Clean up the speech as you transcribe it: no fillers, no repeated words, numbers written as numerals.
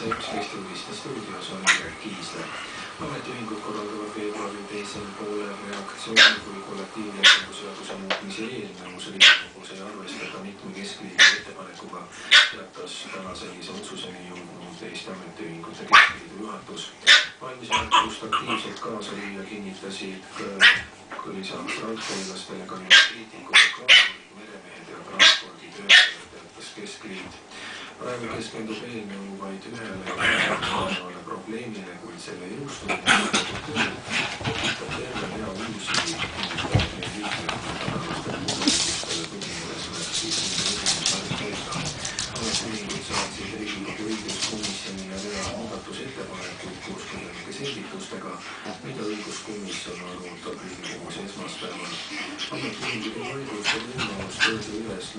11 uudiste stuudios on Indrek Kiisler. Ametiühingud korraldavad veebruari teisel poolel reaktsiooni, kui kollektiivlepingu seaduse muutmise eelnõus Riigikogus ei arvestada mitme keskliidu ettepanekuga, teatas täna sellise otsuseni jõudnud Eesti Ametiühingute Keskliidu juhatus. Valmisolekust aktiivselt kaasa lüüa kinnitasid lisaks raudteelastele ka kriitikud, meremehed ja transporditöötajad, teatas Keskliit. Praegu keskendub eelnõu vaid ühele probleemile, kuid selle jõustumine tekitab terve hea uusi liikmete tänavastele muudatuste tuginedes märkis Marika. Ametiühingud saatsid Riigikogu õiguskomisjonile rea muudatusettepanekuid kooskõlalike selgitustega, mida õiguskomisjon arutab Riigikogus esmaspäeval. Ametiühingud ei vaidlusta võimalust töödi üles